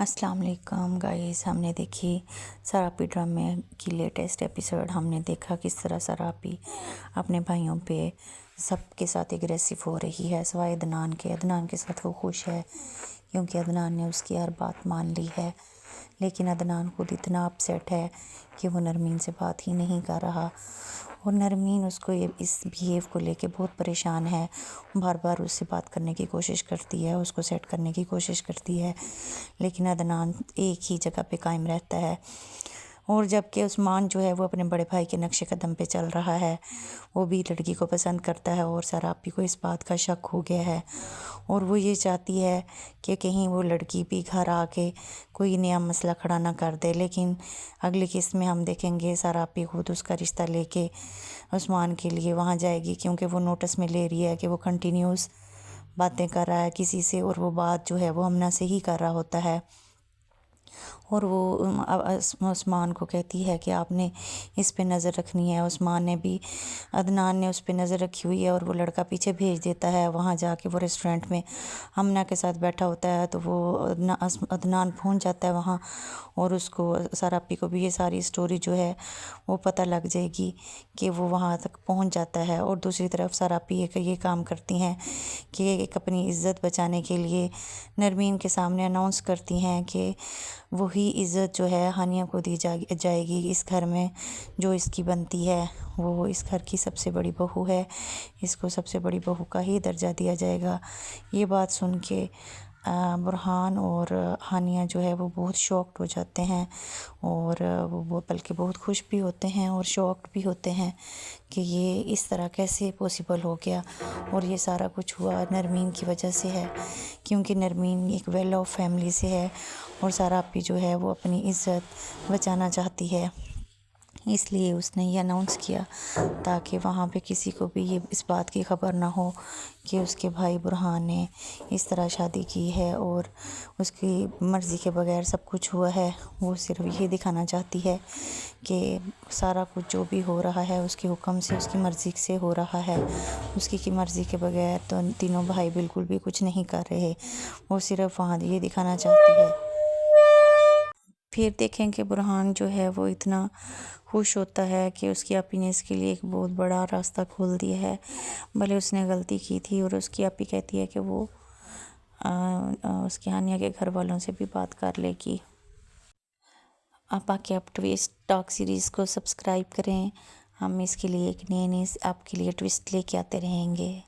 السلام علیکم گائز، ہم نے دیکھی سراپی ڈرامے کی لیٹسٹ ایپیسوڈ۔ ہم نے دیکھا کس طرح سراپی اپنے بھائیوں پہ سب کے ساتھ اگریسو ہو رہی ہے، سوائے عدنان کے ساتھ وہ خوش ہے کیونکہ عدنان نے اس کی ہر بات مان لی ہے۔ لیکن عدنان خود اتنا اپسیٹ ہے کہ وہ نرمین سے بات ہی نہیں کر رہا، اور نرمین اس کو اس بیہیو کو لے کے بہت پریشان ہے، بار بار اس سے بات کرنے کی کوشش کرتی ہے، اس کو سیٹ کرنے کی کوشش کرتی ہے، لیکن عدنان ایک ہی جگہ پہ قائم رہتا ہے۔ اور جبکہ عثمان جو ہے وہ اپنے بڑے بھائی کے نقش قدم پہ چل رہا ہے، وہ بھی لڑکی کو پسند کرتا ہے، اور سراپی کو اس بات کا شک ہو گیا ہے، اور وہ یہ چاہتی ہے کہ کہیں وہ لڑکی بھی گھر آ کے کوئی نیا مسئلہ کھڑا نہ کر دے۔ لیکن اگلی قسط میں ہم دیکھیں گے سراپی خود اس کا رشتہ لے کے عثمان کے لیے وہاں جائے گی، کیونکہ وہ نوٹس میں لے رہی ہے کہ وہ کنٹینیوس باتیں کر رہا ہے کسی سے، اور وہ بات جو ہے وہ ہمنا سے ہی کر رہا ہوتا ہے، اور وہ عثمان کو کہتی ہے کہ آپ نے اس پہ نظر رکھنی ہے۔ عثمان نے بھی، عدنان نے اس پہ نظر رکھی ہوئی ہے، اور وہ لڑکا پیچھے بھیج دیتا ہے۔ وہاں جا کے وہ ریسٹورنٹ میں ہمنا کے ساتھ بیٹھا ہوتا ہے، تو وہ عدنان پہنچ جاتا ہے وہاں، اور اس کو سراپی کو بھی یہ ساری سٹوری جو ہے وہ پتہ لگ جائے گی کہ وہ وہاں تک پہنچ جاتا ہے۔ اور دوسری طرف سراپی یہ کام کرتی ہیں کہ ایک اپنی عزت بچانے کے لیے نرمین کے سامنے اناؤنس کرتی ہیں کہ وہی عزت جو ہے ہانیہ کو دی جائے گی اس گھر میں، جو اس کی بنتی ہے۔ وہ اس گھر کی سب سے بڑی بہو ہے، اس کو سب سے بڑی بہو کا ہی درجہ دیا جائے گا۔ یہ بات سن کے برہان اور ہانیہ جو ہے وہ بہت شاکڈ ہو جاتے ہیں، اور وہ بلکہ بہت خوش بھی ہوتے ہیں اور شاکڈ بھی ہوتے ہیں کہ یہ اس طرح کیسے پاسبل ہو گیا، اور یہ سارا کچھ ہوا نرمین کی وجہ سے ہے، کیونکہ نرمین ایک ویل آف فیملی سے ہے، اور سراپی جو ہے وہ اپنی عزت بچانا چاہتی ہے، اس لیے اس نے یہ اناؤنس کیا تاکہ وہاں پہ کسی کو بھی اس بات کی خبر نہ ہو کہ اس کے بھائی برہان نے اس طرح شادی کی ہے اور اس کی مرضی کے بغیر سب کچھ ہوا ہے۔ وہ صرف یہ دکھانا چاہتی ہے کہ سارا کچھ جو بھی ہو رہا ہے اس کے حکم سے، اس کی مرضی سے ہو رہا ہے، اس کی مرضی کے بغیر تو تینوں بھائی بالکل بھی کچھ نہیں کر رہے، وہ صرف وہاں یہ دکھانا چاہتی ہے۔ پھر دیکھیں کہ برہان جو ہے وہ اتنا خوش ہوتا ہے کہ اس کی اپی نے اس کے لیے ایک بہت بڑا راستہ کھول دیا ہے، بھلے اس نے غلطی کی تھی، اور اس کی اپی کہتی ہے کہ وہ اس کی ہانیہ کے گھر والوں سے بھی بات کر لے گی۔ آپ باقی ٹویسٹ ٹاک سیریز کو سبسکرائب کریں، ہم اس کے لیے ایک نئی آپ کے لیے ٹویسٹ لے کے آتے رہیں گے۔